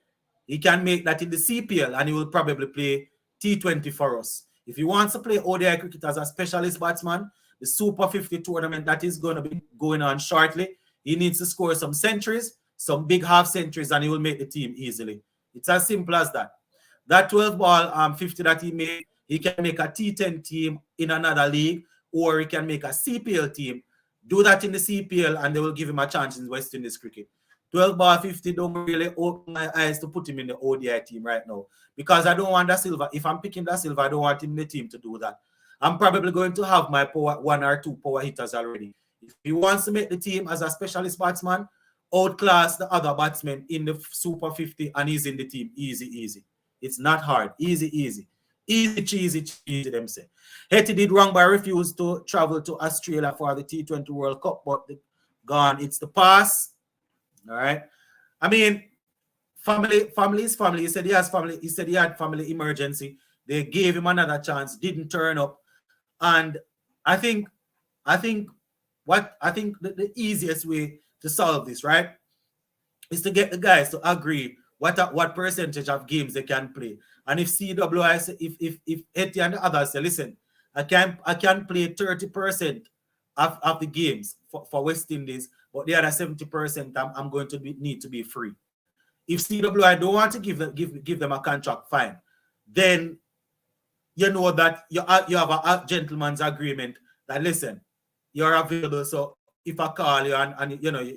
he can make that in the CPL, and he will probably play T20 for us. If he wants to play ODI cricket as a specialist batsman, the Super 50 tournament that is going to be going on shortly, he needs to score some centuries, some big half centuries, and he will make the team easily. It's as simple as that. That 12 ball 50 that he made, he can make a T10 team in another league, or he can make a CPL team. Do that in the CPL, and they will give him a chance in West Indies cricket. 12 bar 50 don't really open my eyes to put him in the ODI team right now, because I don't want Da Silva. If I'm picking Da Silva, I don't want him in the team to do that. I'm probably going to have my one or two power hitters already. If he wants to make the team as a specialist batsman, outclass the other batsmen in the Super 50, and he's in the team. Easy. It's not hard. Easy. Easy, cheesy, them say. Hetty did wrong by refuse to travel to Australia for the T20 World Cup, but gone. It's the past. All right. I mean, family is family. He said he has family. He said he had family emergency. They gave him another chance, didn't turn up. And I think the easiest way to solve this, right, is to get the guys to agree what percentage of games they can play. And if CWI say, if Hetty and the others say, listen, I can play 30% of the games for West Indies, but the other 70% I'm going to need to be free. If CWI don't want to give them a contract, fine. Then you know that you have a gentleman's agreement that, listen, you're available. So if I call you and you know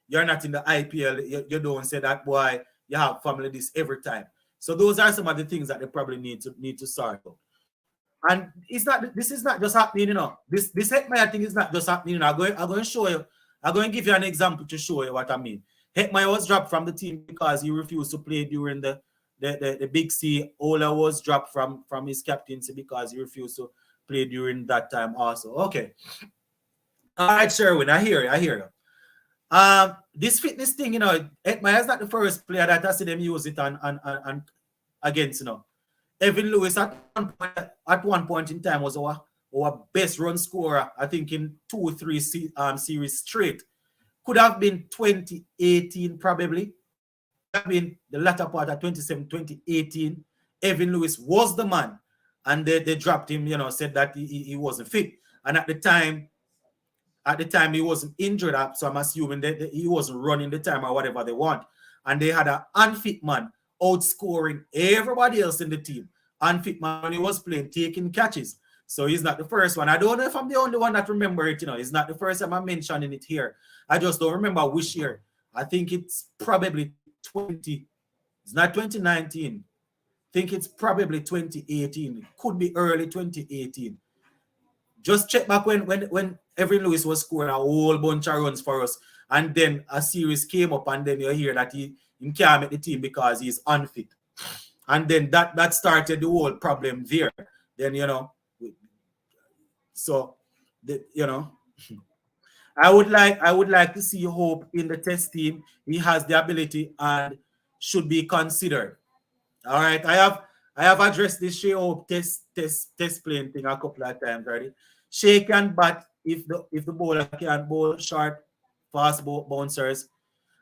you're not in the IPL, you don't say that, boy, you have family this every time. So those are some of the things that they probably need to sort out. And this is not just happening, you know. This Hetmyer thing is not just happening. You know, I'm going to show you. I'm going to give you an example to show you what I mean. Hetmyer was dropped from the team because he refused to play during the Big C. Ola was dropped from his captaincy because he refused to play during that time also. Okay. All right, Sherwin, I hear you. This fitness thing, you know, Hetmyer is not the first player that I see them use it and against, you know. Evan Lewis at one point in time was our best run scorer, I think, in 2 or 3 series straight. Could have been 2018 probably. Could have been the latter part of 2018. Evan Lewis was the man, and they dropped him, you know, said that he wasn't fit. And at the time he wasn't injured, so I'm assuming that he wasn't running the time or whatever they want. And they had an unfit man outscoring everybody else in the team. Unfit man when he was playing, taking catches. So he's not the first one. I don't know if I'm the only one that remember it, you know. It's not the first time I'm mentioning it here. I just don't remember which year. I think it's probably it's not 2019. I think it's probably 2018. It could be early 2018. Just check back when Evan Lewis was scoring a whole bunch of runs for us, and then a series came up, and then you hear that he can't make the team because he's unfit. And then that started the whole problem there. Then, you know, so, you know, I would like to see Hope in the test team. He has the ability and should be considered. All right, I have addressed this Shea Hope test playing thing a couple of times already. Shea can bat if the bowler can bowl short, fast bouncers.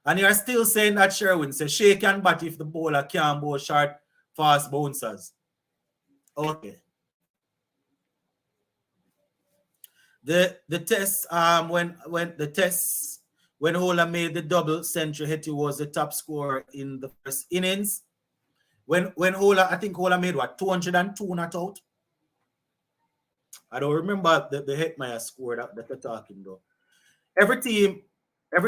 And you're still saying that Sherwin says Shea can bat if the bowler can bowl short, fast bouncers. Okay. The test when Hola made the double century, Hetty was the top scorer in the first innings. When Hola, I think Hola made what, 202 not out. I don't remember the Hetmyer score that they're talking though. Every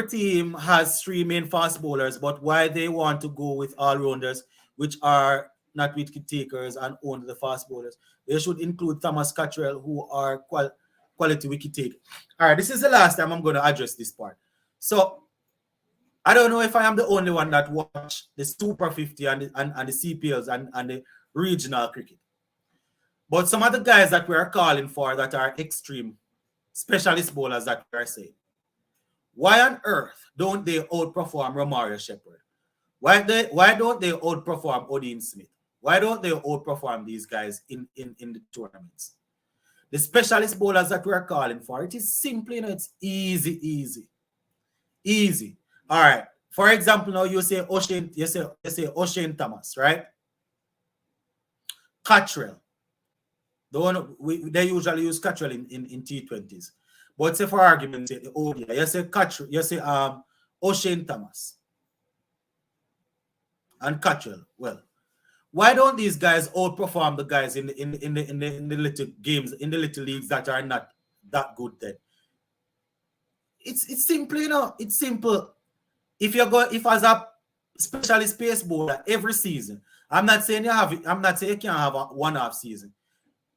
team has 3 main fast bowlers, but why they want to go with all-rounders, which are not wicket takers and own the fast bowlers, they should include Thomas Cottrell, who are quality wicket takers. All right, this is the last time I'm going to address this part. So I don't know if I am the only one that watch the Super 50 and the CPLs and the regional cricket. But some of the guys that we're calling for that are extreme specialist bowlers that we're saying, Why on earth don't they outperform Romario Shepherd? Why don't they outperform Odin Smith? Why don't they outperform these guys in the tournaments? The specialist bowlers that we're calling for, it is simply, it's easy. All right. For example, now you say O'Shane Thomas, right? Cottrell. The one they usually use Cottrell in T20s. But say for argument's sake, the ODI, you say Cottrell, you say O'Shane Thomas and Cottrell. Well, why don't these guys outperform the guys in the little games, in the little leagues that are not that good then? It's simple, it's simple. If as a specialist pace bowler every season, I'm not saying you can't have a one-off season.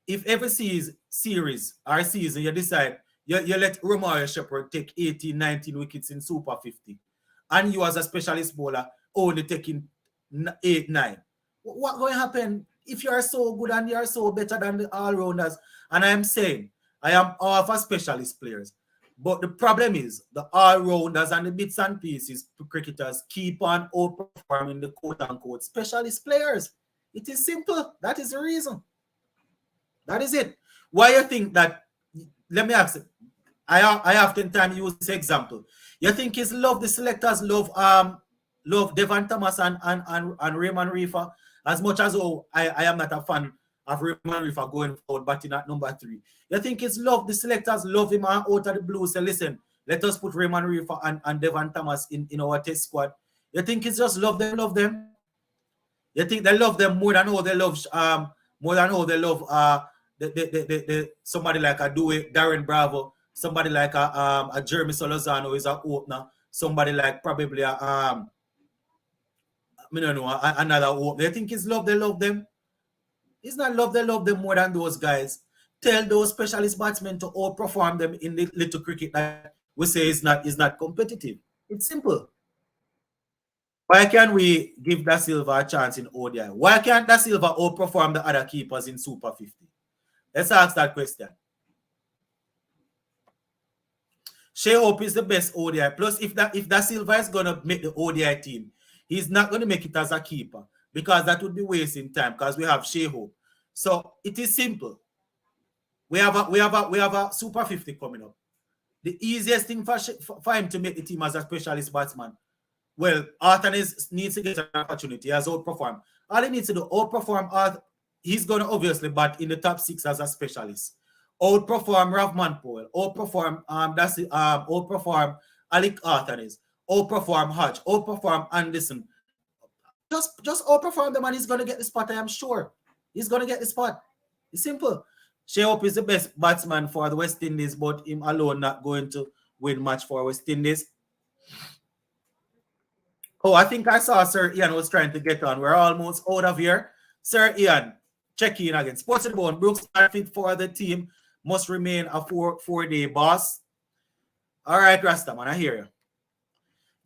If every series or season you decide you let Romario Shepherd take 18, 19 wickets in Super 50, and you as a specialist bowler only taking 8, 9, what going to happen if you are so good and you are so better than the all-rounders? And I am saying I am all for specialist players. But the problem is the all-rounders and the bits and pieces cricketers keep on outperforming the quote-unquote specialist players. It is simple. That is the reason. That is it. Why you think that? Let me ask you. I oftentimes use this example. You think the selectors love Devon Thomas and Raymond Reifer as much as I am not a fan of Raymond Reifer going forward batting at number 3. You think the selectors love him out of the blue, say, listen, let us put Raymond Reifer and Devon Thomas in our test squad. You think it's just love them? You think they love them more than how they love the somebody like a Darren Bravo, somebody like a Jeremy Solozano is an opener, somebody like probably another opener. They think it's love, they love them. It's not love, they love them more than those guys. Tell those specialist batsmen to outperform them in the little cricket that we say is not competitive. It's simple. Why can't we give Da Silva a chance in ODI? Why can't Da Silva outperform the other keepers in Super 50? Let's ask that question. Shai Hope is the best ODI. Plus, if Da Silva is going to make the ODI team, he's not going to make it as a keeper because that would be wasting time because we have Shai Hope. So it is simple. We have a Super 50 coming up. The easiest thing for him to make the team as a specialist batsman, well, Arthur needs to get an opportunity. He has outperformed. All he needs to do, outperform Arthur. He's going to obviously bat in the top 6 as a specialist. Outperform Ravman Powell. Outperform outperform Alec Arthanis. Outperform Hodge. Outperform Anderson. Just outperform them and he's going to get the spot, I am sure. He's going to get the spot. It's simple. Shai Hope is the best batsman for the West Indies, but him alone not going to win match for West Indies. Oh, I think I saw Sir Ian was trying to get on. We're almost out of here. Sir Ian, check in again. Sports in the Bone. Brooks not fit for the team. Must remain a four-day boss. All right, Rastaman, I hear you.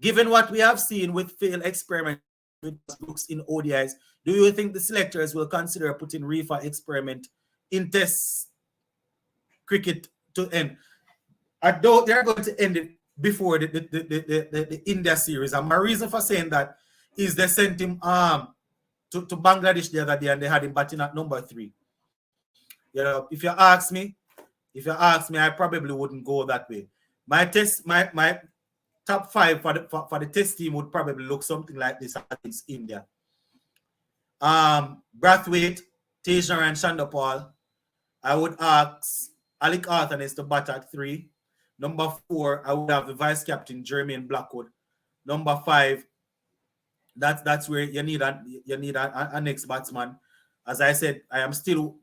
Given what we have seen with failed experiments with Brooks in ODIs, do you think the selectors will consider putting Reifer experiment in test cricket to end? I doubt they're going to end it before the India series. And my reason for saying that is they sent him to Bangladesh the other day and they had him batting at number 3. You know, if you ask me, I probably wouldn't go that way. My top 5 for the test team would probably look something like this against India. Brathwaite, Tejaran Chandapal. I would ask Alec Arthanis to bat at 3. Number 4, I would have the vice captain Jermaine Blackwood. Number 5, that's where you need a next batsman. As I said, I am still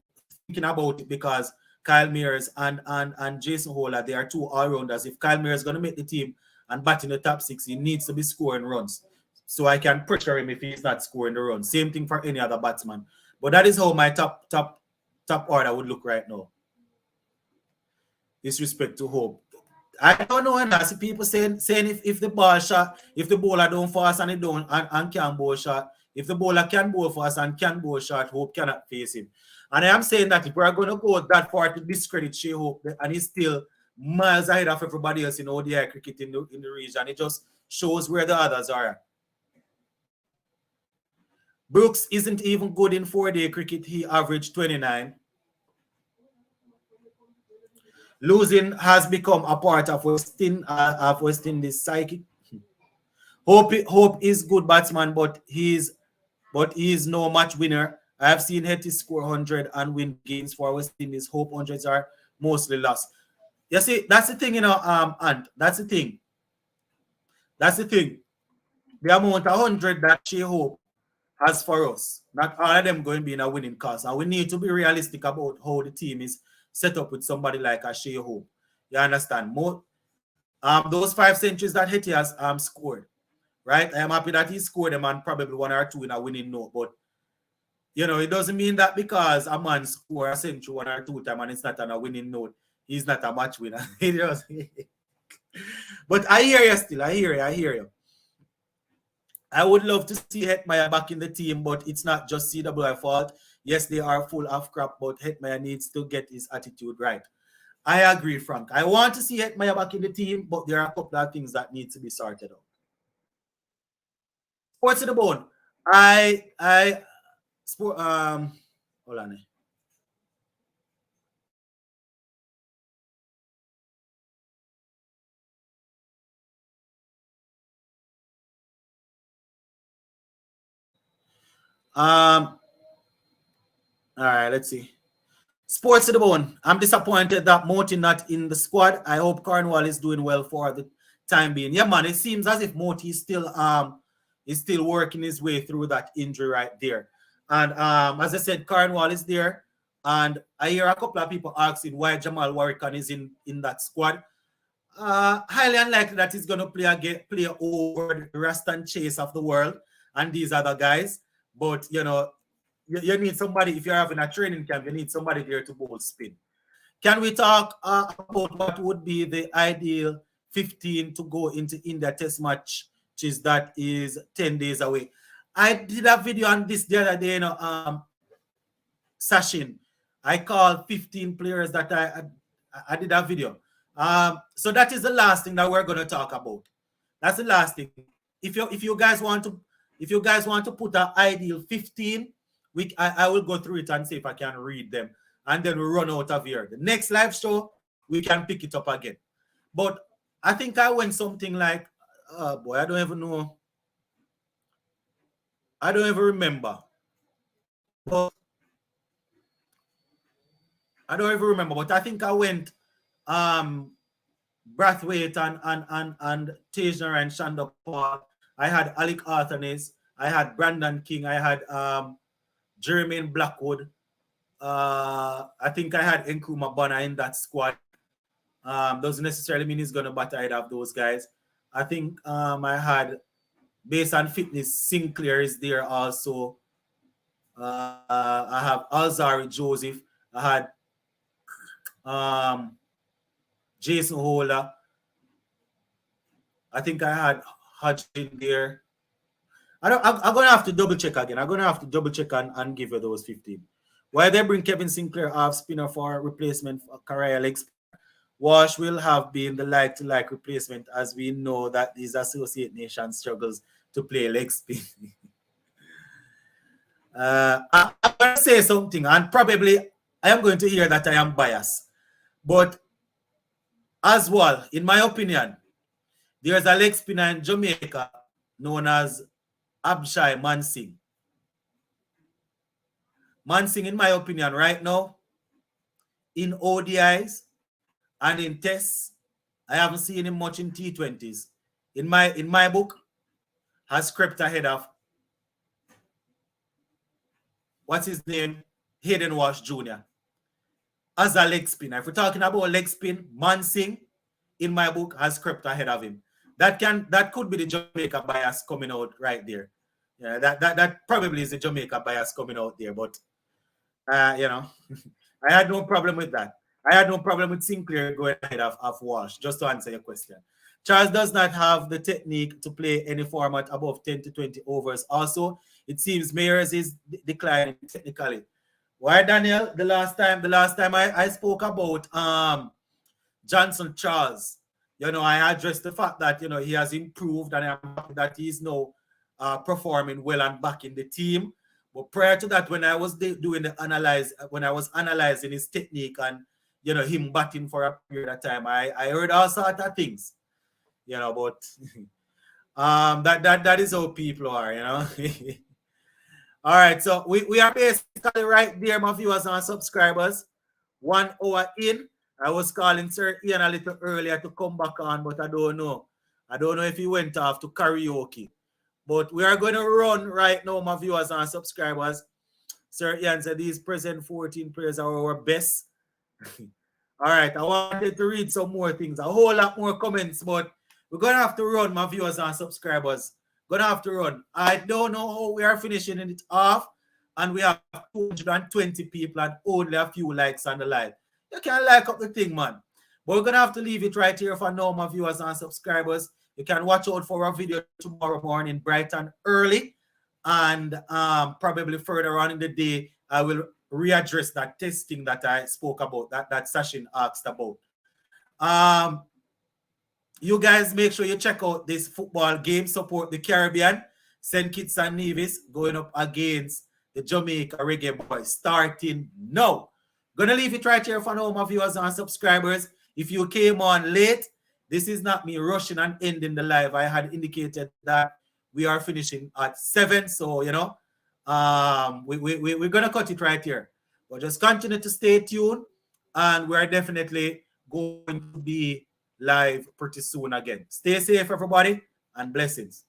thinking about it because Kyle Mears and Jason Holder, they are 2 all-rounders. If Kyle Mears is going to make the team and bat in the top 6, he needs to be scoring runs. So I can pressure him if he's not scoring the runs. Same thing for any other batsman. But that is how my top order would look right now. Disrespect to Hope. I don't know, and I see people saying if the ball shot, if the bowler don't fast and he don't and can bowl shot, if the bowler can bowl fast and can bowl shot, Hope cannot face him. And I am saying that if we're going to go that far to discredit Shai Hope and he's still miles ahead of everybody else in ODI cricket in the region. It just shows where the others are. Brooks isn't even good in 4-day cricket. He averaged 29. Losing has become a part of West Indies psyche. Hope is good batsman, but he is no match winner. I have seen Hetty score 100 and win games for West Indies. Hope hundreds are mostly lost. You see, that's the thing, and that's the thing. That's the thing. The amount of 100 that Shea Hope has for us, not all of them going to be in a winning cause. And we need to be realistic about how the team is set up with somebody like a Shea Hope. You understand? Those 5 centuries that Hetty has scored, right? I am happy that he scored them and probably 1 or 2 in a winning note. But, it doesn't mean that because a man score a century 1 or 2 times and it's not on a winning note, he's not a match winner. But I hear you still. I hear you. I would love to see Hetmeyer back in the team, but it's not just CWI fault. Yes, they are full of crap, but Hetmeyer needs to get his attitude right. I agree, Frank. I want to see Hetmeyer back in the team, but there are a couple of things that need to be sorted out. Sports to the bone. Hold on. All right, let's see. Sports to the bone. I'm disappointed that Moti not in the squad. I hope Cornwall is doing well for the time being. Yeah, man, it seems as if Moti is still working his way through that injury right there. And as I said, Cornwall is there. And I hear a couple of people asking why Jamal Warrican is in that squad. Highly unlikely that he's going to play over the Rastan Chase of the world and these other guys. But, you need somebody, if you're having a training camp, you need somebody there to bowl spin. Can we talk about what would be the ideal 15 to go into India test match, which that is 10 days away? I did a video on this the other day, Sachin. I called 15 players that I did a video. So that is the last thing that we're going to talk about. That's the last thing. If you guys want to put an ideal 15, I will go through it and see if I can read them. And then we run out of here. The next live show, we can pick it up again. But I think I went something like, I don't even know. I don't even remember. But I don't even remember. But I think I went Brathwaite and Tajner and Shanda Paul. I had Alec Arthanes. I had Brandon King. I had Jermaine Blackwood. I think I had Nkrumah Bonner in that squad. Doesn't necessarily mean he's going to bat either of those guys. I think I had, based on fitness, Sinclair is there also. I have Alzari Joseph. I had Jason Holder. I think I had Hodgkin there. I'm going to have to double check again. I'm going to have to double check and give you those 15. Why they bring Kevin Sinclair off spinner for replacement for Karaya leg spinner? Walsh will have been the like-to-like replacement, as we know that these associate nations struggles to play leg spin. I'm going to say something, and probably I am going to hear that I am biased. But as well, in my opinion, there's a leg spinner in Jamaica known as Abshai Mansingh. Mansingh, in my opinion, right now, in ODIs and in tests, I haven't seen him much in T20s. In my book, has crept ahead of, what's his name? Hayden Walsh Jr. as a leg spinner. If we're talking about leg spin, Mansingh, in my book, has crept ahead of him. That could be the Jamaica bias coming out right there. Yeah, that probably is the Jamaica bias coming out there. But I had no problem with that. I had no problem with Sinclair going ahead of Walsh, just to answer your question. Charles does not have the technique to play any format above 10 to 20 overs. Also, it seems Mayers is declining technically. Why, Daniel? The last time I spoke about Johnson Charles. You know, I addressed the fact that, you know, he has improved and I'm happy that he's now performing well and back in the team. But prior to that, when I was doing the analyze, when I was analyzing his technique and, you know, him batting for a period of time, I heard all sorts of things, you know, but that is how people are, you know. All right, so we are basically right there, my viewers and subscribers. 1 hour in. I was calling Sir Ian a little earlier to come back on, but I don't know. I don't know if he went off to karaoke. But we are going to run right now, my viewers and subscribers. Sir Ian said these present 14 players are our best. All right, I wanted to read some more things, a whole lot more comments, but we're going to have to run, my viewers and subscribers. Going to have to run. I don't know how we are finishing it off, and we have 220 people and only a few likes on the live. You can like up the thing, man. But we're going to have to leave it right here for now, my viewers and subscribers. You can watch out for our video tomorrow morning, bright and early. And probably further on in the day, I will readdress that testing that I spoke about, that Sachin asked about. You guys make sure you check out this football game, support the Caribbean. St. Kitts and Nevis going up against the Jamaica Reggae Boys, starting now. Gonna leave it right here for now, my viewers and subscribers. If you came on late, this is not me rushing and ending the live. I had indicated that we are finishing at 7, so you know, we're gonna cut it right here. But just continue to stay tuned, and we're definitely going to be live pretty soon again. Stay safe, everybody, and blessings.